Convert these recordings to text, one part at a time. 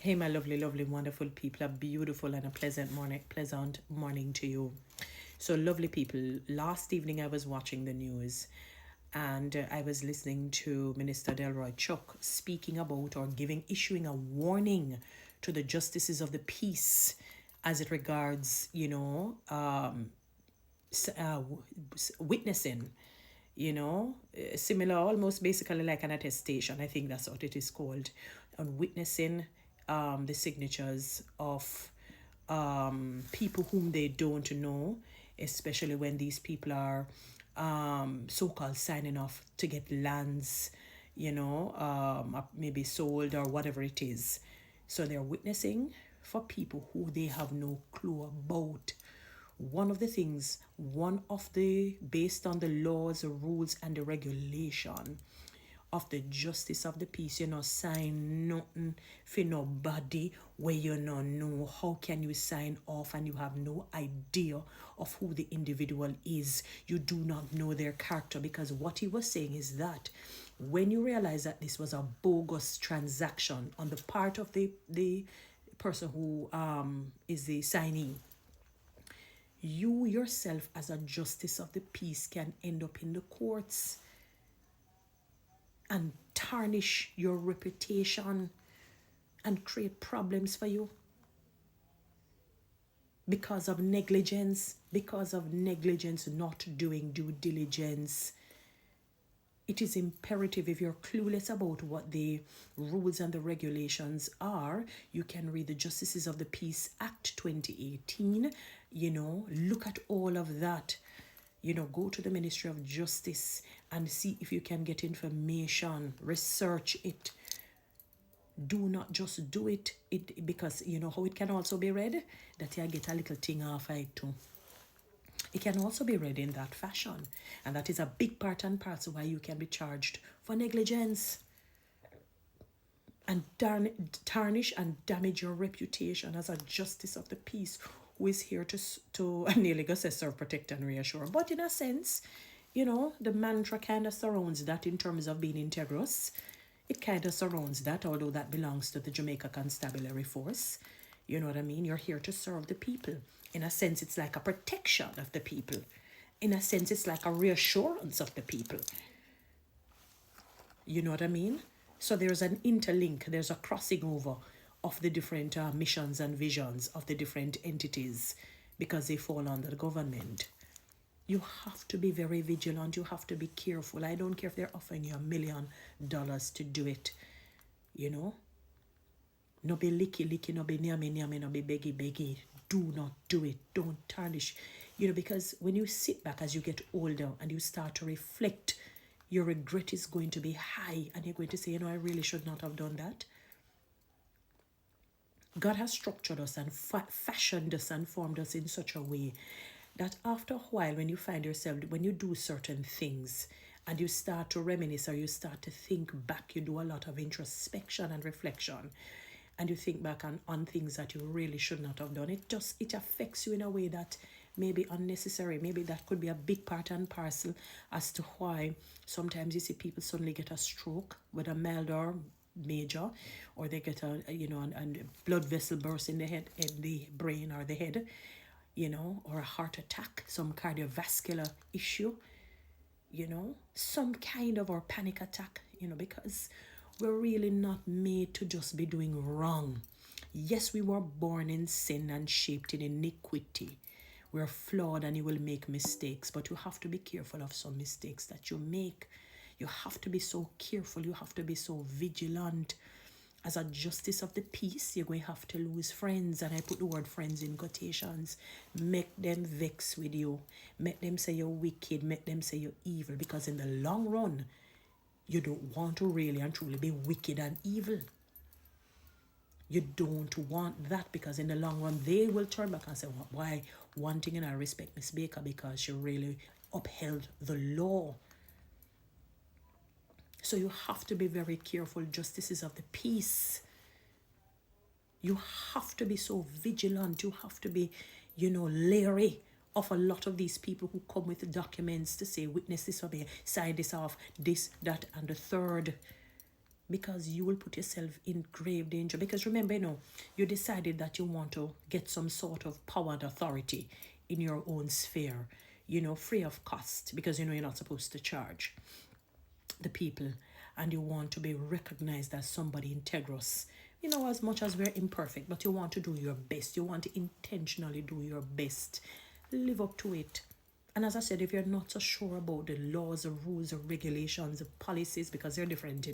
Hey, my lovely, lovely, wonderful people. A beautiful and a pleasant morning to you. So, lovely people. Last evening, I was watching the news, and I was listening to Minister Delroy Chuck speaking about or issuing a warning to the justices of the peace as it regards, witnessing, similar, almost basically like an attestation. I think that's what it is called, on witnessing the signatures of people whom they don't know, especially when these people are so called signing off to get lands, maybe sold or whatever it is. So they're witnessing for people who they have no clue about. Based on the laws, the rules, and the regulation of the justice of the peace, sign nothing for nobody where you don't know. How can you sign off and you have no idea of who the individual is? You do not know their character, because what he was saying is that when you realize that this was a bogus transaction on the part of the person who is the signee, you yourself as a justice of the peace can end up in the courts and tarnish your reputation and create problems for you because of negligence, not doing due diligence. It is imperative, if you're clueless about what the rules and the regulations are, you can read the Justices of the Peace Act 2018. Look at all of that. Go to the Ministry of Justice and see if you can get information, research it. Do not just do it, because you know how it can also be read, that you get a little thing off it too. It can also be read in that fashion, and that is a big part and parcel why you can be charged for negligence and tarnish and damage your reputation as a justice of the peace who is here to I nearly go say serve, protect, and reassure. But in a sense, the mantra kind of surrounds that in terms of being integrous. It kind of surrounds that, although that belongs to the Jamaica Constabulary Force. You know what I mean? You're here to serve the people. In a sense, it's like a protection of the people. In a sense, it's like a reassurance of the people. You know what I mean? So there's an interlink, there's a crossing over of the different missions and visions of the different entities, because they fall under the government. You have to be very vigilant. You have to be careful. I don't care if they're offering you $1 million to do it. No be licky, no be nyami, no be beggy. Do not do it. Don't tarnish. Because when you sit back as you get older and you start to reflect, your regret is going to be high, and you're going to say, I really should not have done that. God has structured us and fashioned us and formed us in such a way that after a while, when you find yourself, when you do certain things and you start to reminisce or you start to think back, you do a lot of introspection and reflection, and you think back on things that you really should not have done. It affects you in a way that may be unnecessary. Maybe that could be a big part and parcel as to why sometimes you see people suddenly get a stroke, whether mild or major, or they get a blood vessel burst in the head, in the brain or the head, or a heart attack, some cardiovascular issue, some kind of, or panic attack, because we're really not made to just be doing wrong. Yes, we were born in sin and shaped in iniquity. We're flawed and you will make mistakes, but you have to be careful of some mistakes that you make. You have to be so careful. You have to be so vigilant. As a justice of the peace, you're going to have to lose friends. And I put the word friends in quotations. Make them vex with you. Make them say you're wicked. Make them say you're evil. Because in the long run, you don't want to really and truly be wicked and evil. You don't want that, because in the long run, they will turn back and say, why? One thing, and I respect Miss Baker because she really upheld the law. So you have to be very careful, justices of the peace. You have to be so vigilant. You have to be, leery of a lot of these people who come with documents to say, witness this or sign this off, this, that, and the third. because you will put yourself in grave danger. Because remember, you decided that you want to get some sort of power and authority in your own sphere, free of cost, because you're not supposed to charge the people, and you want to be recognized as somebody integrous. As much as we're imperfect, but you want to do your best. You want to intentionally do your best. Live up to it. And as I said, if you're not so sure about the laws, the rules, the regulations, the policies, because they're different,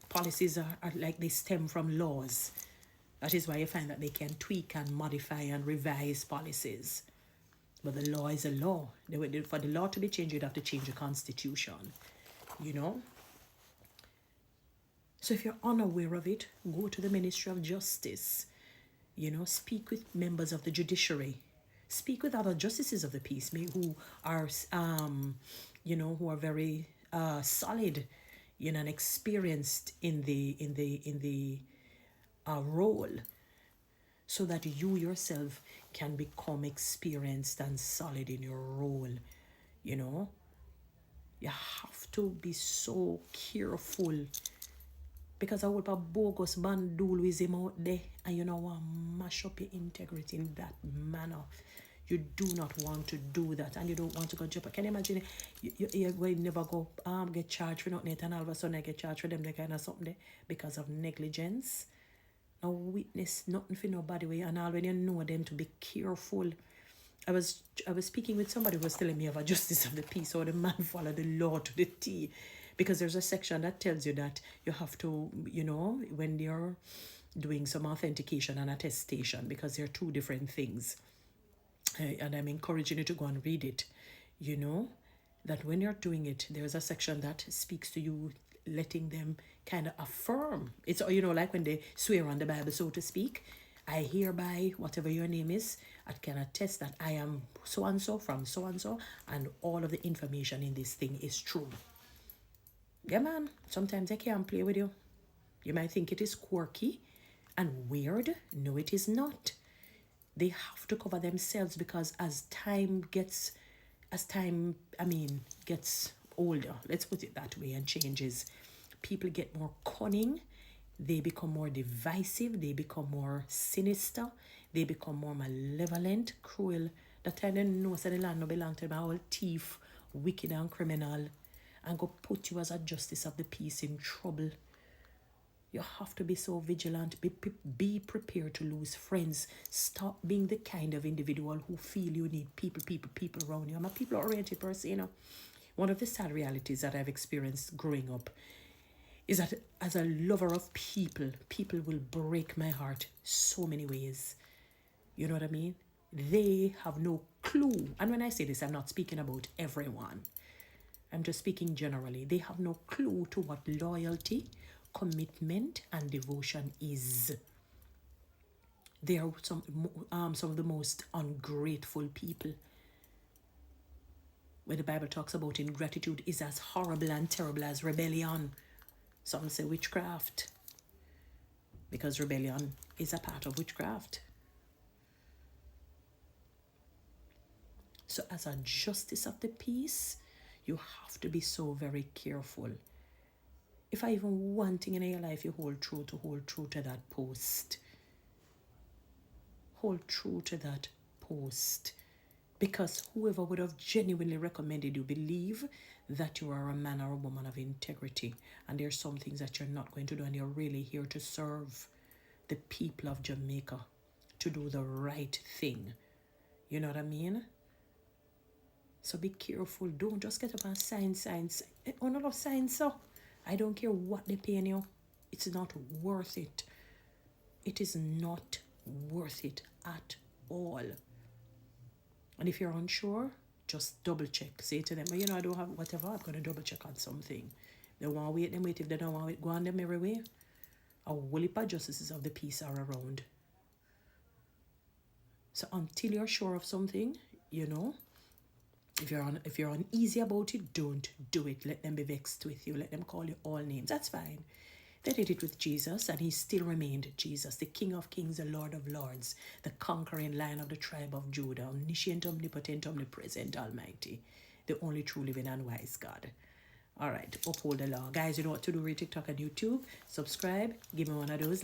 policies are like they stem from laws. That is why you find that they can tweak and modify and revise policies. But the law is a law. For the law to be changed, you'd have to change the constitution, So if you're unaware of it, go to the Ministry of Justice. Speak with members of the judiciary. Speak with other justices of the peace, who are, who are very solid, and experienced in the role, so that you yourself can become experienced and solid in your role. You have to be so careful, because I would have bogus bandulism out there, and want to mash up your integrity in that manner. You do not want to do that, and you don't want to go jeopardy. Can you imagine you will never go get charged for nothing, and all of a sudden I get charged for them that kind of something there because of negligence? No witness nothing for nobody way, and all when you know them to be careful. I was speaking with somebody who was telling me of a justice of the peace, how the man followed the law to the T, because there's a section that tells you that you have to, when you're doing some authentication and attestation, because they're two different things. And I'm encouraging you to go and read it, that when you're doing it, there's a section that speaks to you, letting them kind of affirm. It's, like when they swear on the Bible, so to speak. I hereby, whatever your name is, I can attest that I am so-and-so from so-and-so, and all of the information in this thing is true. Yeah, man, sometimes they can't play with you. You might think it is quirky and weird. No, it is not. They have to cover themselves, because as time gets older, let's put it that way, and changes, people get more cunning, they become more divisive, they become more sinister, they become more malevolent, cruel. That time they know that the land no belong to them, all thief, wicked and criminal, and go put you as a justice of the peace in trouble. You have to be so vigilant. Be prepared to lose friends. Stop being the kind of individual who feel you need people around you. I'm a people-oriented person, One of the sad realities that I've experienced growing up is that as a lover of people will break my heart so many ways. You know what I mean? They have no clue. And when I say this, I'm not speaking about everyone. I'm just speaking generally. They have no clue to what loyalty, commitment, and devotion is. They are some of the most ungrateful people. Where the Bible talks about ingratitude is as horrible and terrible as rebellion. Some say witchcraft, because rebellion is a part of witchcraft. So as a justice of the peace, you have to be so very careful. If I even one thing in your life you hold true to that post. Hold true to that post. Because whoever would have genuinely recommended you believe that you are a man or a woman of integrity, and there's some things that you're not going to do, and you're really here to serve the people of Jamaica, to do the right thing. You know what I mean? So be careful. Don't just get up and sign. Oh, no, sign so. I don't care what they're paying you. It's not worth it. It is not worth it at all. And if you're unsure, just double check. Say to them, I don't have whatever, I'm going to double check on something. They want to wait, them wait. If they don't want to wait, go on them every way. A whole heap of justices of the peace are around. So until you're sure of something, if you're uneasy about it, don't do it. Let them be vexed with you. Let them call you all names. That's fine. They did it with Jesus, and he still remained Jesus, the King of Kings, the Lord of Lords, the conquering Lion of the tribe of Judah, omniscient, omnipotent, omnipresent, almighty, the only true living and wise God. All right, uphold the law. Guys, you know what to do with TikTok and YouTube. Subscribe. Give me one of those